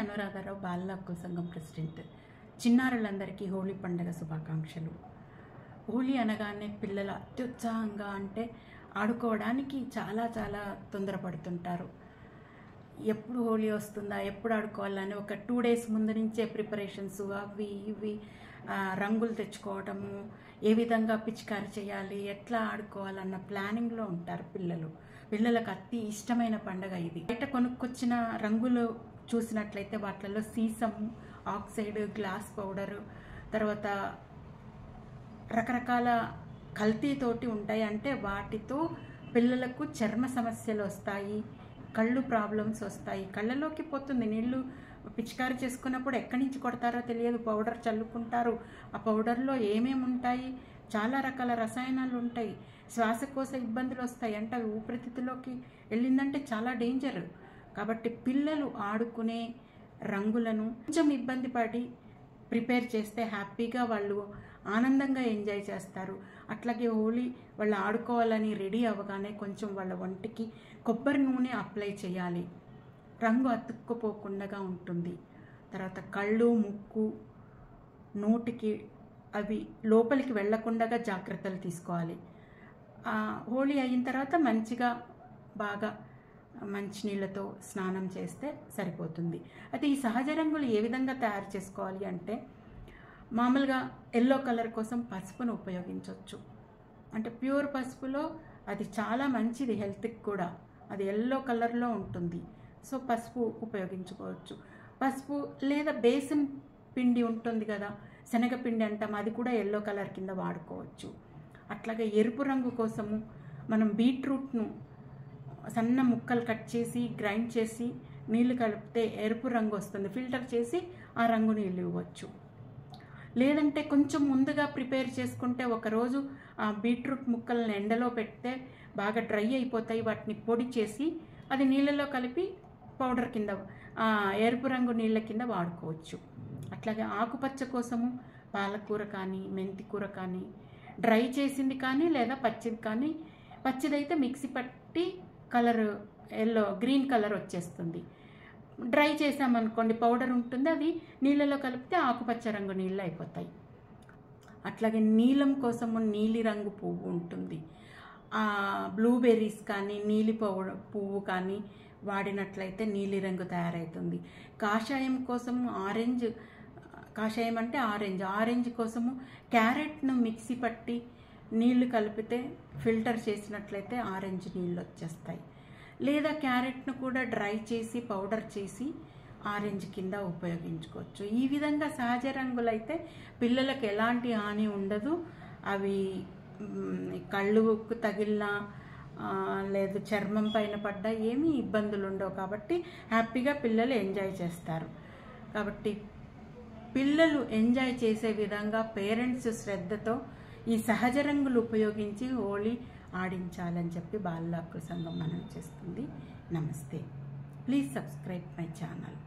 అనురాధారావు బాలల హక్కుల సంఘం ప్రెసిడెంట్. చిన్నారులందరికీ హోలీ పండుగ శుభాకాంక్షలు. హోలీ అనగానే పిల్లలు అత్యుత్సాహంగా అంటే ఆడుకోవడానికి చాలా తొందరపడుతుంటారు. ఎప్పుడు హోలీ వస్తుందా, ఎప్పుడు ఆడుకోవాలని ఒక 2 days ముందు నుంచే ప్రిపరేషన్స్ అవి ఇవి, రంగులు తెచ్చుకోవడము, ఏ విధంగా పిచికారి చేయాలి, ఎట్లా ఆడుకోవాలన్న ప్లానింగ్లో ఉంటారు పిల్లలకు అతి ఇష్టమైన పండుగ ఇది. బయట కొనుక్కొచ్చిన రంగులు చూసినట్లయితే వాటిల్లో సీసం, ఆక్సైడ్, గ్లాస్ పౌడరు, తర్వాత రకరకాల కల్తీతోటి ఉంటాయి. అంటే వాటితో పిల్లలకు చర్మ సమస్యలు వస్తాయి, కళ్ళు ప్రాబ్లమ్స్ వస్తాయి, కళ్ళలోకి పోతుంది నీళ్ళు. పిచికారి చేసుకున్నప్పుడు ఎక్కడి నుంచి కొడతారో తెలియదు, పౌడర్ చల్లుకుంటారు. ఆ పౌడర్లో ఏమేమి ఉంటాయి, చాలా రకాల రసాయనాలు ఉంటాయి, శ్వాసకోశ ఇబ్బందులు వస్తాయి. అంటే అవి ఊపిరితిత్తులోకి వెళ్ళిందంటే చాలా డేంజర్. కాబట్టి పిల్లలు ఆడుకునే రంగులను కొంచెం ఇబ్బంది పడి ప్రిపేర్ చేస్తే హ్యాపీగా వాళ్ళు ఆనందంగా ఎంజాయ్ చేస్తారు. అట్లాగే హోలీ వాళ్ళు ఆడుకోవాలని రెడీ అవ్వగానే కొంచెం వాళ్ళ ఒంటికి కొబ్బరి నూనె అప్లై చేయాలి, రంగు అతుక్కుపోకుండా ఉంటుంది. తర్వాత కళ్ళు, ముక్కు, నోటికి అవి లోపలికి వెళ్లకుండా జాగ్రత్తలు తీసుకోవాలి. హోలీ అయిన తర్వాత మంచిగా బాగా మంచినీళ్ళతో స్నానం చేస్తే సరిపోతుంది. అయితే ఈ సహజ రంగులు ఏ విధంగా తయారు చేసుకోవాలి అంటే, మామూలుగా ఎల్లో కలర్ కోసం పసుపును ఉపయోగించవచ్చు. అంటే ప్యూర్ పసుపులో అది చాలా మంచిది హెల్త్కి కూడా, అది ఎల్లో కలర్లో ఉంటుంది. సో పసుపు ఉపయోగించుకోవచ్చు. పసుపు లేదా బేసన్ పిండి ఉంటుంది కదా, శనగపిండి అంటాం, అది కూడా ఎల్లో కలర్ కింద వాడుకోవచ్చు. అట్లాగే ఎరుపు రంగు కోసము మనం బీట్రూట్ను సన్న ముక్కలు కట్ చేసి గ్రైండ్ చేసి నీళ్లు కలిపితే ఎరుపు రంగు వస్తుంది. ఫిల్టర్ చేసి ఆ రంగు నీళ్ళు ఇవ్వచ్చు. లేదంటే కొంచెం ముందుగా ప్రిపేర్ చేసుకుంటే ఒకరోజు ఆ బీట్రూట్ ముక్కలను ఎండలో పెడితే బాగా డ్రై అయిపోతాయి. వాటిని పొడి చేసి అది నీళ్ళలో కలిపి పౌడర్ కింద, ఎరుపు రంగు నీళ్ళ కింద వాడుకోవచ్చు. అట్లాగే ఆకుపచ్చ కోసము పాలకూర కానీ, మెంతి కూర కానీ, డ్రై చేసింది కానీ లేదా పచ్చిది కానీ, పచ్చిదైతే మిక్సీ పట్టి కలర్ గ్రీన్ కలర్ వచ్చేస్తుంది. డ్రై చేసామనుకోండి పౌడర్ ఉంటుంది, అది నీళ్ళలో కలిపితే ఆకుపచ్చ రంగు నీళ్ళు అయిపోతాయి. అట్లాగే నీలం కోసము నీలి రంగు పువ్వు ఉంటుంది. బ్లూబెర్రీస్ కానీ నీలి పువ్వు కానీ వాడినట్లయితే నీలి రంగు తయారవుతుంది. కాషాయం కోసము కాషాయం అంటే ఆరెంజ్ కోసము క్యారెట్ను మిక్సీ పట్టి నీళ్లు కలిపితే ఫిల్టర్ చేసినట్లయితే ఆరెంజ్ నీళ్ళు వచ్చేస్తాయి. లేదా క్యారెట్ను కూడా డ్రై చేసి పౌడర్ చేసి ఆరెంజ్ కింద ఉపయోగించుకోవచ్చు. ఈ విధంగా సహజ రంగులైతే పిల్లలకు ఎలాంటి హాని ఉండదు. అవి కళ్ళుకు తగిలినా లేదు చర్మం పైన పడ్డా ఏమీ ఇబ్బందులు ఉండవు. కాబట్టి హ్యాపీగా పిల్లలు ఎంజాయ్ చేస్తారు. కాబట్టి పిల్లలు ఎంజాయ్ చేసే విధంగా పేరెంట్స్ శ్రద్ధతో ఈ సహజ రంగులు ఉపయోగించి హోలీ ఆడించాలని చెప్పి బాలల హక్కుల సంఘం మనం చేస్తుంది. నమస్తే. Please subscribe my channel.